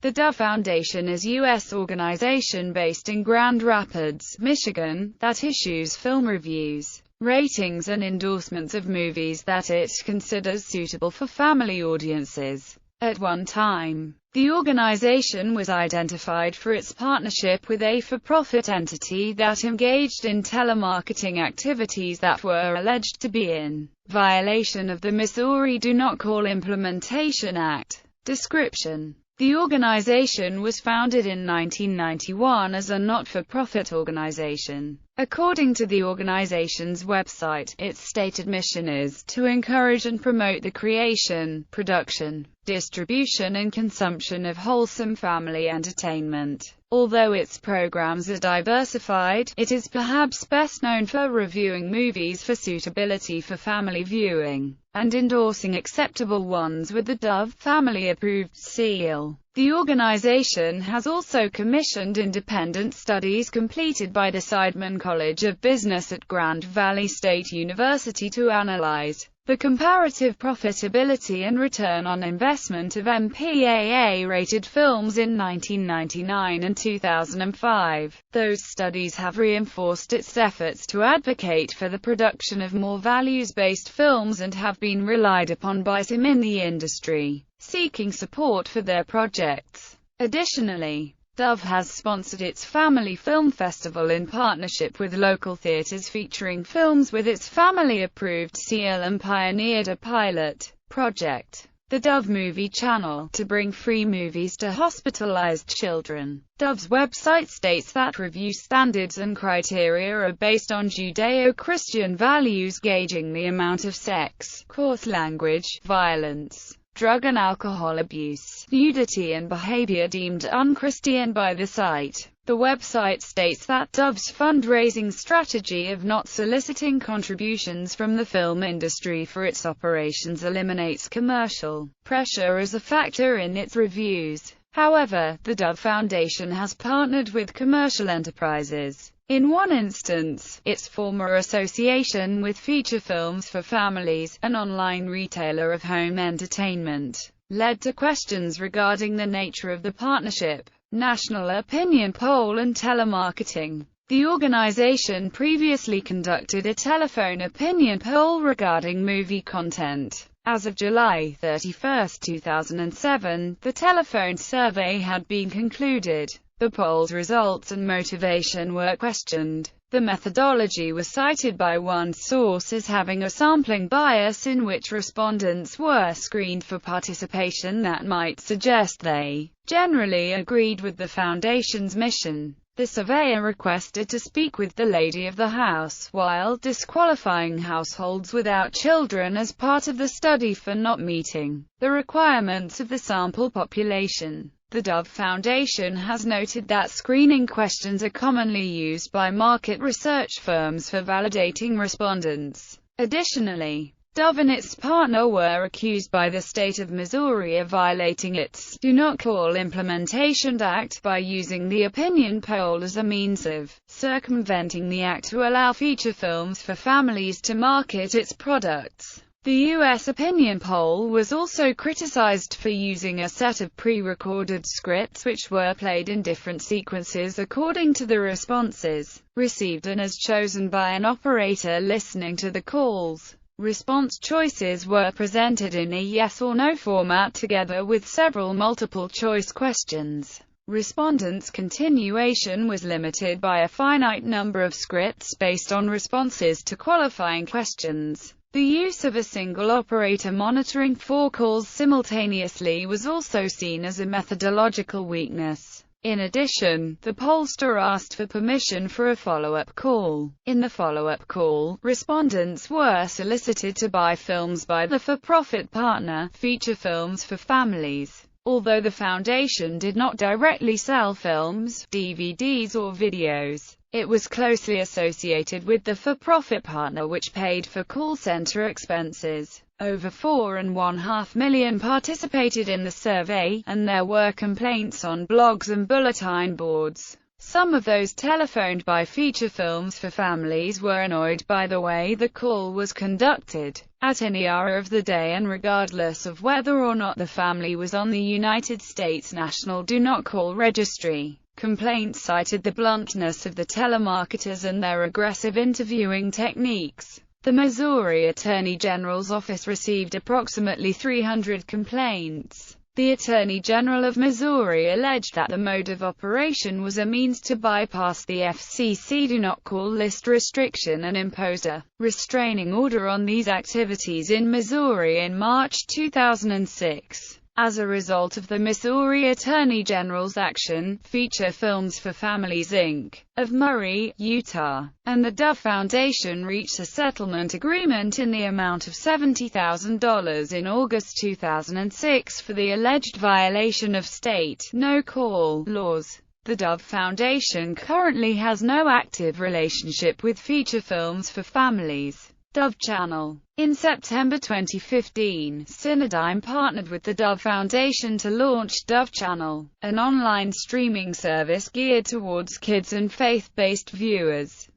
The Dove Foundation is a U.S. organization based in Grand Rapids, Michigan, that issues film reviews, ratings and endorsements of movies that it considers suitable for family audiences. At one time, the organization was identified for its partnership with a for-profit entity that engaged in telemarketing activities that were alleged to be in violation of the Missouri Do Not Call Implementation Act. Description: the organization was founded in 1991 as a not-for-profit organization. According to the organization's website, its stated mission is to encourage and promote the creation, production, distribution and consumption of wholesome family entertainment. Although its programs are diversified, it is perhaps best known for reviewing movies for suitability for family viewing, and endorsing acceptable ones with the Dove Family-approved seal. The organization has also commissioned independent studies completed by the Seidman College of Business at Grand Valley State University to analyze the comparative profitability and return on investment of MPAA-rated films in 1999 and 2005. Those studies have reinforced its efforts to advocate for the production of more values-based films and have been relied upon by some in the industry, seeking support for their projects. Additionally, Dove has sponsored its Family Film Festival in partnership with local theaters featuring films with its family-approved seal and pioneered a pilot project, the Dove Movie Channel, to bring free movies to hospitalized children. Dove's website states that review standards and criteria are based on Judeo-Christian values, gauging the amount of sex, coarse language, violence, drug and alcohol abuse, nudity and behavior deemed unchristian by the site. The website states that Dove's fundraising strategy of not soliciting contributions from the film industry for its operations eliminates commercial pressure as a factor in its reviews. However, the Dove Foundation has partnered with commercial enterprises. In one instance, its former association with Feature Films for Families, an online retailer of home entertainment, led to questions regarding the nature of the partnership, national opinion poll and telemarketing. The organization previously conducted a telephone opinion poll regarding movie content. As of July 31, 2007, the telephone survey had been concluded. The poll's results and motivation were questioned. The methodology was cited by one source as having a sampling bias in which respondents were screened for participation that might suggest they generally agreed with the Foundation's mission. The surveyor requested to speak with the Lady of the House, while disqualifying households without children as part of the study for not meeting the requirements of the sample population. The Dove Foundation has noted that screening questions are commonly used by market research firms for validating respondents. Additionally, Dove and its partner were accused by the state of Missouri of violating its Do Not Call Implementation Act by using the opinion poll as a means of circumventing the act to allow feature films for families to market its products. The U.S. opinion poll was also criticized for using a set of pre-recorded scripts which were played in different sequences according to the responses received and as chosen by an operator listening to the calls. Response choices were presented in a yes or no format together with several multiple-choice questions. Respondents' continuation was limited by a finite number of scripts based on responses to qualifying questions. The use of a single operator monitoring 4 calls simultaneously was also seen as a methodological weakness. In addition, the pollster asked for permission for a follow-up call. In the follow-up call, respondents were solicited to buy films by the for-profit partner, Feature Films for Families. Although the foundation did not directly sell films, DVDs or videos, it was closely associated with the for-profit partner which paid for call center expenses. Over 4.5 million participated in the survey, and there were complaints on blogs and bulletin boards. Some of those telephoned by Feature Films for Families were annoyed by the way the call was conducted, at any hour of the day and regardless of whether or not the family was on the United States National Do Not Call Registry. Complaints cited the bluntness of the telemarketers and their aggressive interviewing techniques. The Missouri Attorney General's office received approximately 300 complaints. The Attorney General of Missouri alleged that the mode of operation was a means to bypass the FCC Do Not Call list restriction and imposed a restraining order on these activities in Missouri in March 2006. As a result of the Missouri Attorney General's action, Feature Films for Families, Inc., of Murray, Utah, and the Dove Foundation reached a settlement agreement in the amount of $70,000 in August 2006 for the alleged violation of state no-call laws. The Dove Foundation currently has no active relationship with Feature Films for Families. Dove Channel. In September 2015, Cinedigm partnered with the Dove Foundation to launch Dove Channel, an online streaming service geared towards kids and faith-based viewers.